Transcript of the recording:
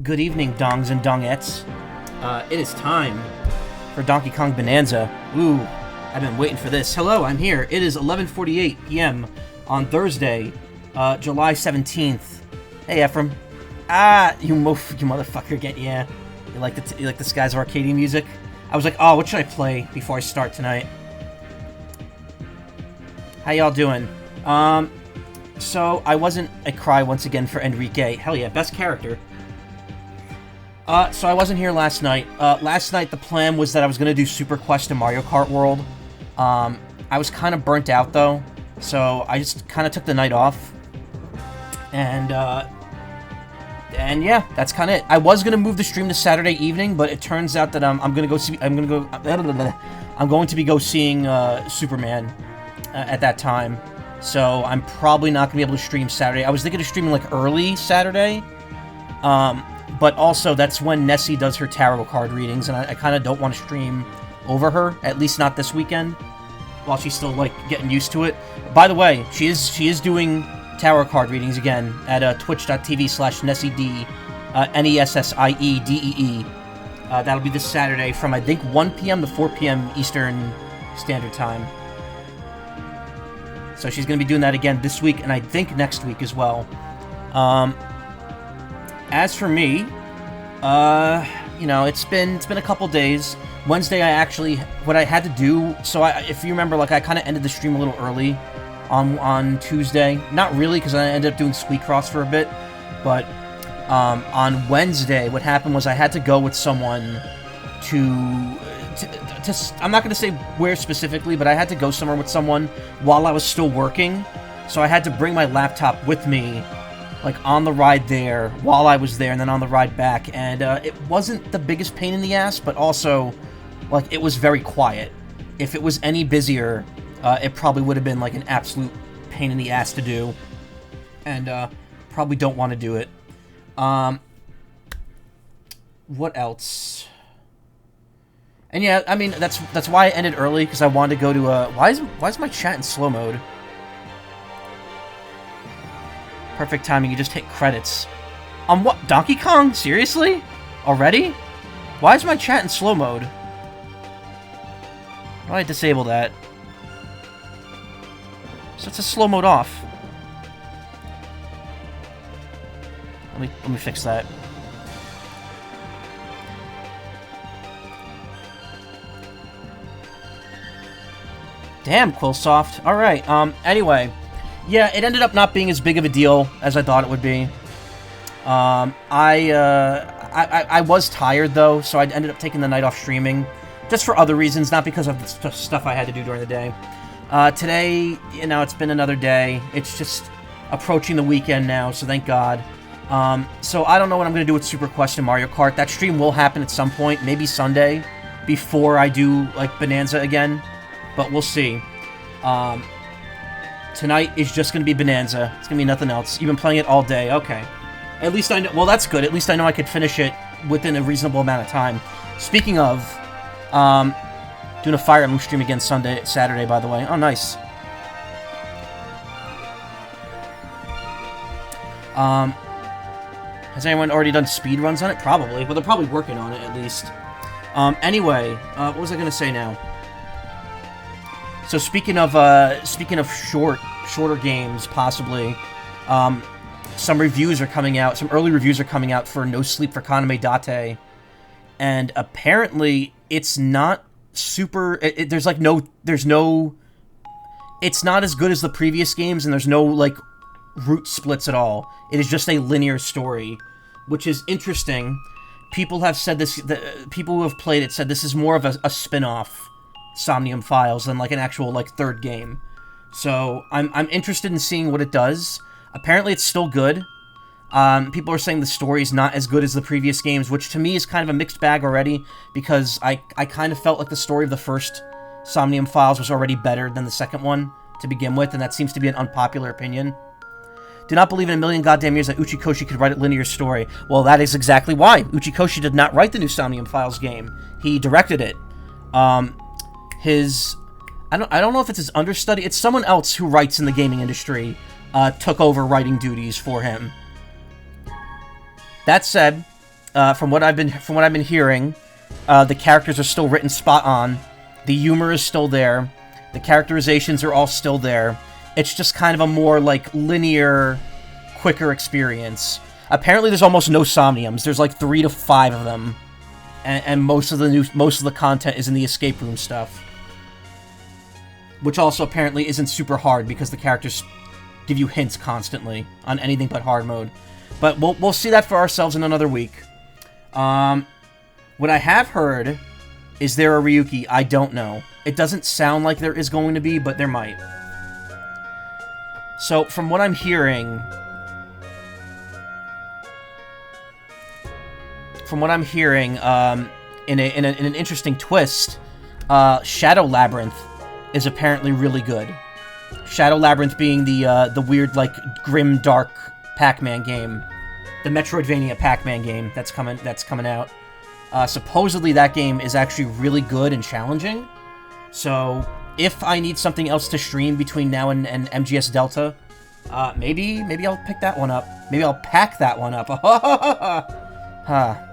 Good evening, dongs and dongettes. It is time for Donkey Kong Bonanza. Ooh, I've been waiting for this. Hello, I'm here. It is 11:48 p.m. on Thursday, July 17th. Hey, Ephraim. You motherfucker, yeah. You like the Skies of Arcadia music? I was like, oh, what should I play before I start tonight? How y'all doing? So I wasn't a cry once again for Enrique. Hell yeah, best character. So I wasn't here last night. Last night the plan was that I was gonna do Super Quest in Mario Kart World. I was kind of burnt out though, so I just kind of took the night off. And yeah, that's kind of it. I was gonna move the stream to Saturday evening, but it turns out that I'm going to be seeing Superman at that time. So I'm probably not gonna be able to stream Saturday. I was thinking of streaming like early Saturday. But also, that's when Nessie does her tarot card readings, and I kind of don't want to stream over her, at least not this weekend, while she's still, like, getting used to it. By the way, she is doing tarot card readings again at twitch.tv/NessieD, Nessiedee. That'll be this Saturday from, I think, 1 p.m. to 4 p.m. Eastern Standard Time. So she's going to be doing that again this week, and I think next week as well. As for me, you know, it's been a couple days. Wednesday, what I had to do, so if you remember, like, I kind of ended the stream a little early on Tuesday. Not really, because I ended up doing Squeakcross for a bit, but on Wednesday, what happened was I had to go with someone to I'm not going to say where specifically, but I had to go somewhere with someone while I was still working, so I had to bring my laptop with me, like, on the ride there, while I was there, and then on the ride back, and it wasn't the biggest pain in the ass, but also, like, it was very quiet. If it was any busier, it probably would have been, like, an absolute pain in the ass to do, and probably don't want to do it. What else? And yeah, I mean, that's why I ended early, because I wanted to go to, why is my chat in slow mode? Perfect timing, you just hit credits. On what? Donkey Kong? Seriously? Already? Why is my chat in slow mode? Why do I disable that? So it's a slow mode off. Let me fix that. Damn, Quillsoft. Alright, anyway. Yeah, it ended up not being as big of a deal as I thought it would be. I was tired, though, so I ended up taking the night off streaming. Just for other reasons, not because of the stuff I had to do during the day. Today, you know, it's been another day. It's just approaching the weekend now, so thank God. So I don't know what I'm going to do with Super Quest and Mario Kart. That stream will happen at some point, maybe Sunday, before I do, like, Bonanza again. But we'll see. Tonight is just going to be Bonanza. It's going to be nothing else. You've been playing it all day. Okay. At least I know... Well, that's good. At least I know I could finish it within a reasonable amount of time. Speaking of, doing a Fire Emblem stream again Saturday, by the way. Oh, nice. Has anyone already done speedruns on it? Probably. But they're probably working on it, at least. Anyway, what was I going to say now? So speaking of shorter games, possibly, some reviews are coming out. Some early reviews are coming out for No Sleep for Kaname Date, and apparently it's not super. It's not as good as the previous games, and there's no, like, route splits at all. It is just a linear story, which is interesting. People have said this. People who have played it said this is more of a spin-off Somnium Files than, like, an actual, like, third game. So I'm interested in seeing what it does. Apparently it's still good. People are saying the story is not as good as the previous games, which to me is kind of a mixed bag already, because I kind of felt like the story of the first Somnium Files was already better than the second one to begin with, and that seems to be an unpopular opinion. Do not believe in a million goddamn years that Uchikoshi could write a linear story. Well, that is exactly why. Uchikoshi did not write the new Somnium Files game. He directed it. I don't know if it's his understudy. It's someone else who writes in the gaming industry took over writing duties for him. That said, from what I've been hearing, the characters are still written spot on. The humor is still there. The characterizations are all still there. It's just kind of a more, like, linear, quicker experience. Apparently there's almost no Somniums. There's like 3 to 5 of them. And most of the content is in the escape room stuff. Which also apparently isn't super hard because the characters give you hints constantly on anything but hard mode. But we'll see that for ourselves in another week. What I have heard, is there a Ryuki? I don't know. It doesn't sound like there is going to be, but there might. So, from what I'm hearing... in an interesting twist, Shadow Labyrinth is apparently really good. Shadow Labyrinth being the weird, like, grim, dark Pac-Man game. The Metroidvania Pac-Man game that's coming out. Supposedly that game is actually really good and challenging. So, if I need something else to stream between now and MGS Delta, maybe I'll pick that one up. Maybe I'll pack that one up. Ha.